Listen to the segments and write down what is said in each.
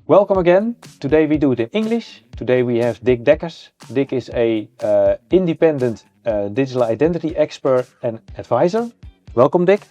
Welcome again. Today we do it in English. Today we have Dick Dekkers. Dick is a independent digital identity expert and advisor. Welcome, Dick.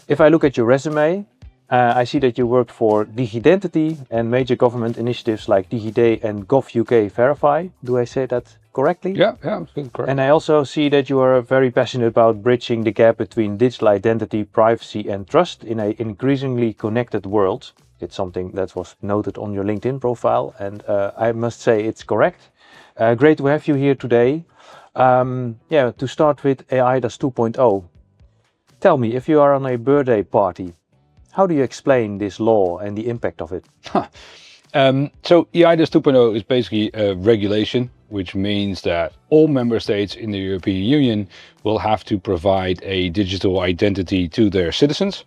If I look at your resume, I see that you worked for Digidentity and major government initiatives like Digi-D and GovUK Verify. Do I say that correctly? Yeah, correct. And I also see that you are very passionate about bridging the gap between digital identity, privacy and trust in an increasingly connected world. It's something that was noted on your LinkedIn profile, and I must say it's correct. Great to have you here today. To start with eIDAS 2.0. Tell me, if you are on a birthday party, how do you explain this law and the impact of it? So eIDAS 2.0 is basically a regulation, which means that all member states in the European Union will have to provide a digital identity to their citizens.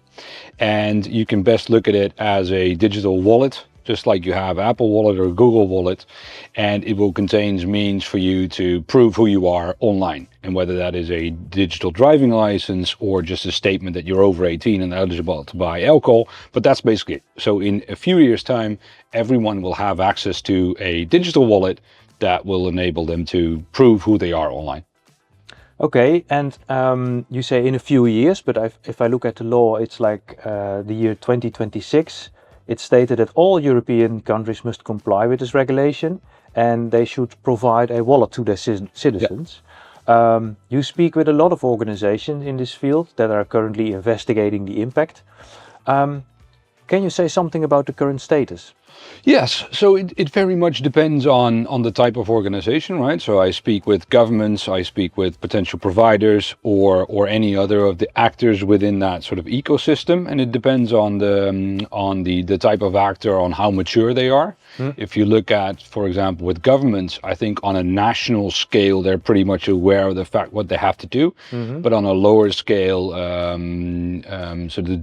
And you can best look at it as a digital wallet, just like you have Apple Wallet or Google Wallet, and it will contain means for you to prove who you are online, and whether that is a digital driving license or just a statement that you're over 18 and eligible to buy alcohol. But that's basically it. So in a few years' time, everyone will have access to a digital wallet that will enable them to prove who they are online. Okay, and you say in a few years, but if I look at the law, it's like the year 2026. It's stated that all European countries must comply with this regulation and they should provide a wallet to their citizens. Yeah. You speak with a lot of organizations in this field that are currently investigating the impact. Can you say something about the current status? Yes, so it very much depends on the type of organization, right? So I speak with governments, I speak with potential providers or any other of the actors within that sort of ecosystem, and it depends on the type of actor, on how mature they are. If you look at, for example, with governments, I think on a national scale they're pretty much aware of the fact what they have to do, but on a lower scale, so the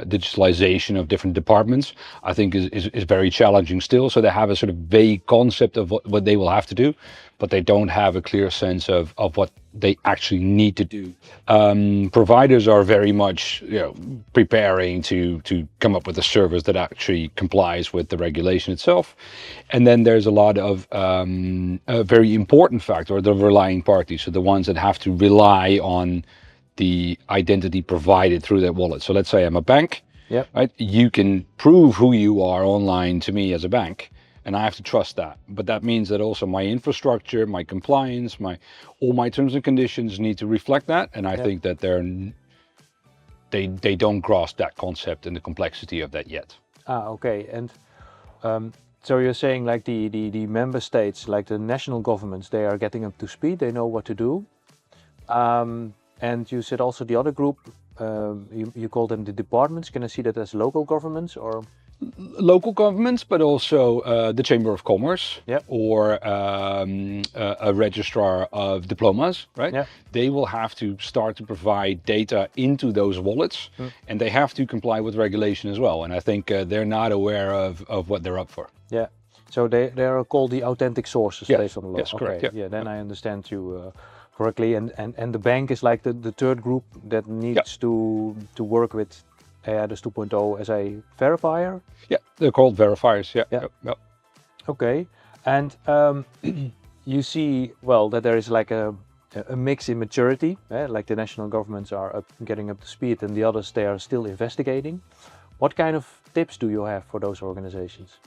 digitalization of different departments, I think is very challenging still. So they have a sort of vague concept of what they will have to do, but they don't have a clear sense of what they actually need to do. Providers are very much preparing to come up with a service that actually complies with the regulation itself. And then there's a lot of a very important factor, the relying parties, so the ones that have to rely on the identity provided through their wallet. So let's say I'm a bank. Yep. Right? You can prove who you are online to me as a bank, and I have to trust that. But that means that also my infrastructure, my compliance, all my terms and conditions need to reflect that. And I think that they don't grasp that concept and the complexity of that yet. Okay. And so you're saying like the member states, like the national governments, they are getting up to speed. They know what to do. And you said also the other group, you call them the departments. Can I see that as local governments or? Local governments, but also the Chamber of Commerce. Yep. Or a registrar of diplomas, right? Yep. They will have to start to provide data into those wallets, and they have to comply with regulation as well. And I think they're not aware of what they're up for. Yeah. So they are called the authentic sources based on the law. Yes, correct. Okay. Yeah. Then I understand you correctly. And the bank is like the third group that needs to work with eIDAS 2.0 as a verifier? Yeah, they're called verifiers. Yeah. Okay. And you see, well, that there is like a mix in maturity, like the national governments are getting up to speed and the others, they are still investigating. What kind of tips do you have for those organizations?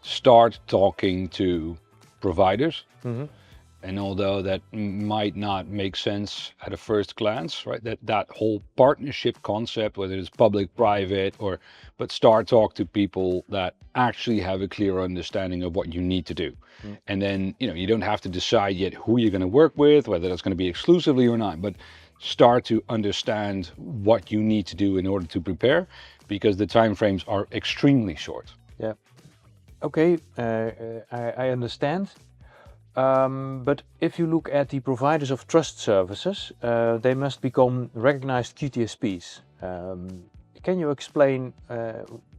Start talking to providers. And although that might not make sense at a first glance, right? That whole partnership concept, whether it's public, private, but start talk to people that actually have a clear understanding of what you need to do. And then, you don't have to decide yet who you're going to work with, whether that's going to be exclusively or not, but start to understand what you need to do in order to prepare, because the timeframes are extremely short. Yeah. Okay, I understand. But if you look at the providers of trust services, they must become recognized QTSPs. Can you explain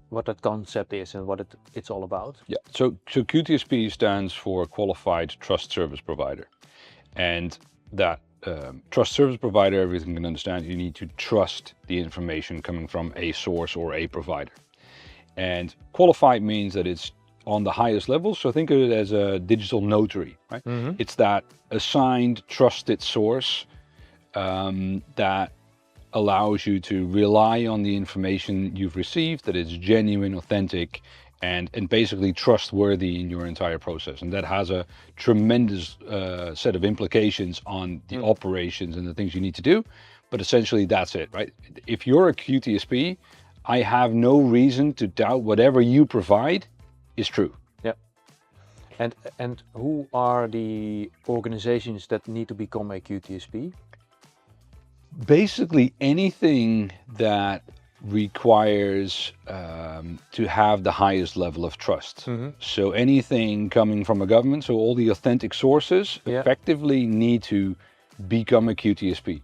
what that concept is and what it's all about? Yeah, so QTSP stands for Qualified Trust Service Provider. And that trust service provider, everything can understand, you need to trust the information coming from a source or a provider. And qualified means that it's on the highest level. So think of it as a digital notary, right? It's that assigned, trusted source that allows you to rely on the information you've received, that it's genuine, authentic, and basically trustworthy in your entire process. And that has a tremendous set of implications on the operations and the things you need to do. But essentially that's it, right? If you're a QTSP, I have no reason to doubt whatever you provide is true. Yeah. And who are the organizations that need to become a QTSP? Basically anything that requires to have the highest level of trust. So anything coming from a government, so all the authentic sources effectively need to become a QTSP.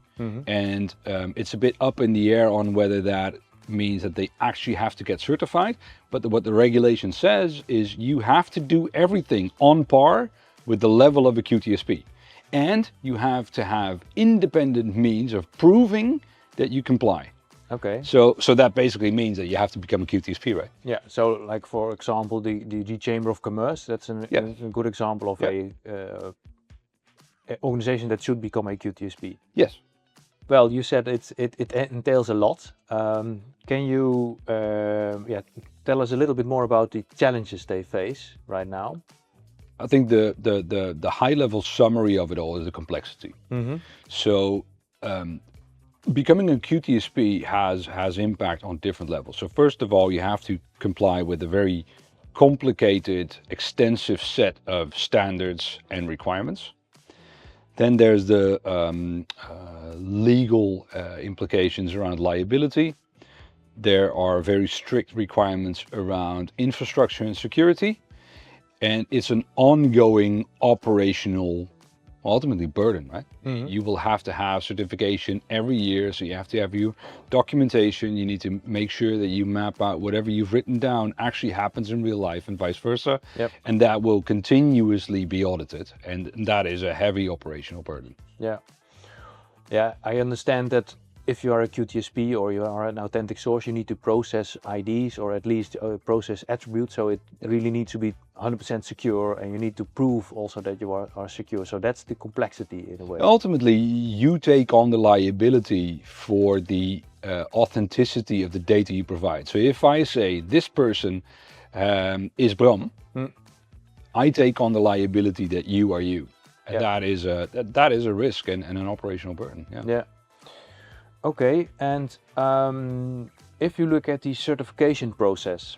And it's a bit up in the air on whether that means that they actually have to get certified. But what the regulation says is you have to do everything on par with the level of a QTSP. And you have to have independent means of proving that you comply. Okay. So that basically means that you have to become a QTSP, right? Yeah. So, like for example, the Chamber of Commerce. That's a good example of a organization that should become a QTSP. Yes. Well, you said it entails a lot. Can you tell us a little bit more about the challenges they face right now? I think the high level summary of it all is the complexity. So becoming a QTSP has impact on different levels. So first of all, you have to comply with a very complicated, extensive set of standards and requirements. Then there's the legal implications around liability. There are very strict requirements around infrastructure and security. And it's an ongoing operational, ultimately, burden, right? You will have to have certification every year. So you have to have your documentation. You need to make sure that you map out whatever you've written down actually happens in real life and vice versa. And that will continuously be audited. And that is a heavy operational burden. Yeah. Yeah, I understand that if you are a QTSP or you are an authentic source, you need to process IDs or at least process attributes. So it really needs to be 100% secure, and you need to prove also that you are secure. So that's the complexity in a way. Ultimately, you take on the liability for the authenticity of the data you provide. So if I say this person is Bram, I take on the liability that you are you. And that is a risk and an operational burden. Yeah. Okay, and if you look at the certification process,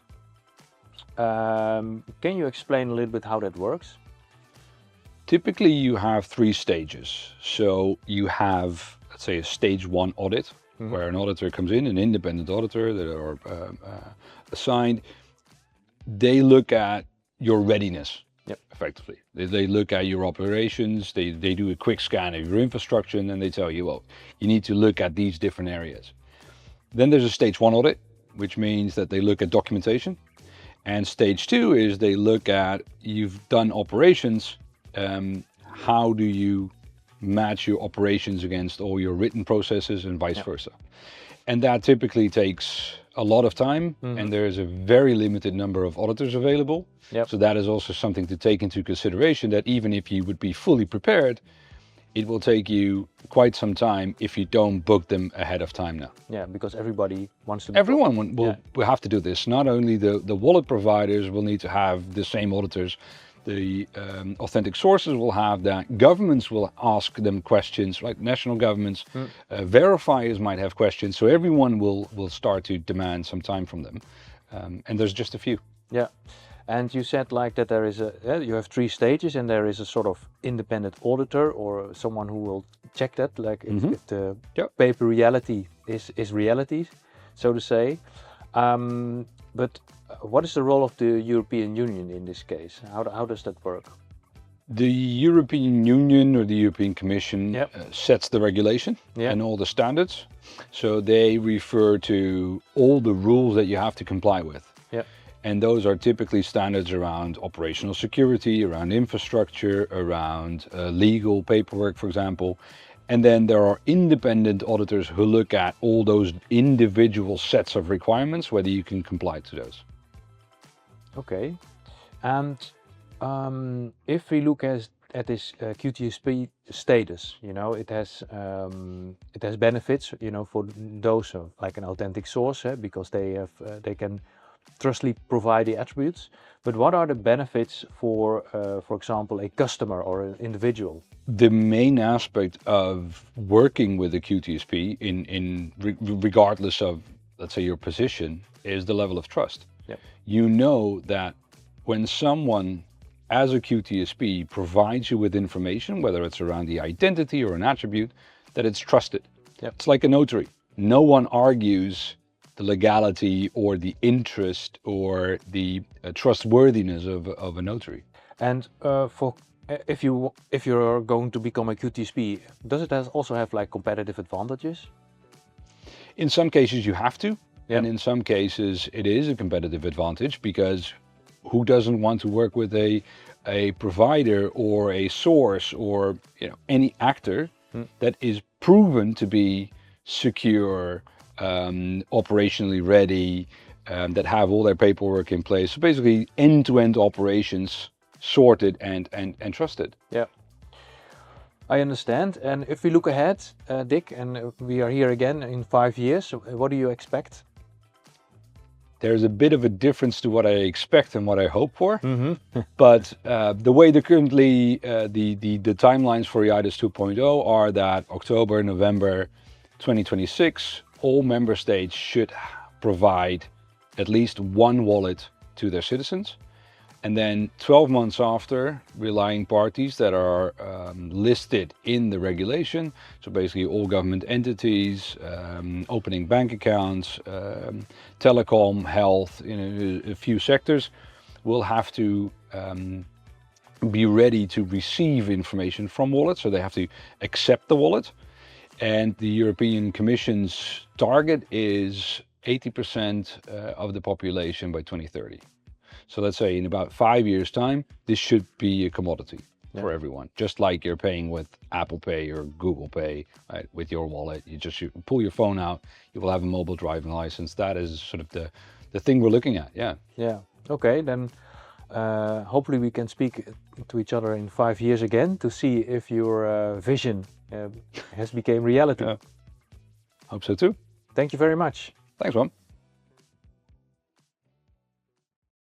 can you explain a little bit how that works? Typically, you have 3 stages. So you have, let's say, a stage 1 audit, where an auditor comes in, an independent auditor that are assigned. They look at your readiness. Effectively, they look at your operations, they do a quick scan of your infrastructure, and then they tell you, well, you need to look at these different areas. Then there's a stage 1 audit, which means that they look at documentation. And stage 2 is they look at, you've done operations, how do you match your operations against all your written processes and vice versa. And that typically takes a lot of time, and there is a very limited number of auditors available. So that is also something to take into consideration, that even if you would be fully prepared, it will take you quite some time if you don't book them ahead of time now. Yeah, because everybody wants to. Everyone will have to do this. Not only the wallet providers will need to have the same auditors, the authentic sources will have that, governments will ask them questions, like national governments, verifiers might have questions, so everyone will start to demand some time from them. And there's just a few. Yeah. And you said like that there is you have 3 stages, and there is a sort of independent auditor or someone who will check that, like if the paper reality is reality, so to say. But what is the role of the European Union in this case? How does that work? The European Union or the European Commission sets the regulation and all the standards. So they refer to all the rules that you have to comply with. And those are typically standards around operational security, around infrastructure, around legal paperwork, for example. And then there are independent auditors who look at all those individual sets of requirements, whether you can comply to those. Okay. And if we look at this QTSP status, you know, it has benefits, you know, for those like an authentic source, because they can trustly provide the attributes. But what are the benefits for example, a customer or an individual? The main aspect of working with a QTSP, regardless of, let's say, your position, is the level of trust. Yep. You know that when someone as a QTSP provides you with information, whether it's around the identity or an attribute, that it's trusted. Yep. It's like a notary. No one argues the legality or the interest or the trustworthiness of a notary. And if you're going to become a QTSP, does it also have like competitive advantages? In some cases you have to, Yep. and in some cases it is a competitive advantage, because who doesn't want to work with a provider or a source or, you know, any actor that is proven to be secure, operationally ready, that have all their paperwork in place. So basically end-to-end operations sorted and trusted. Yeah, I understand. And if we look ahead, Dick, and we are here again in 5 years, what do you expect? There's a bit of a difference to what I expect and what I hope for. But the way currently the timelines for eIDAS 2.0 are that October, November 2026, all member states should provide at least one wallet to their citizens. And then 12 months after, relying parties that are listed in the regulation, so basically all government entities, opening bank accounts, telecom, health, you know, a few sectors, will have to be ready to receive information from wallets. So they have to accept the wallet. And the European Commission's target is 80% of the population by 2030. So let's say in about 5 years' time, this should be a commodity for everyone. Just like you're paying with Apple Pay or Google Pay, right? With your wallet, you pull your phone out, you will have a mobile driving license. That is sort of the thing we're looking at. Yeah. Yeah. Okay, then hopefully we can speak to each other in 5 years again to see if your vision has become reality. Hope so too. Thank you very much. Thanks, Ron.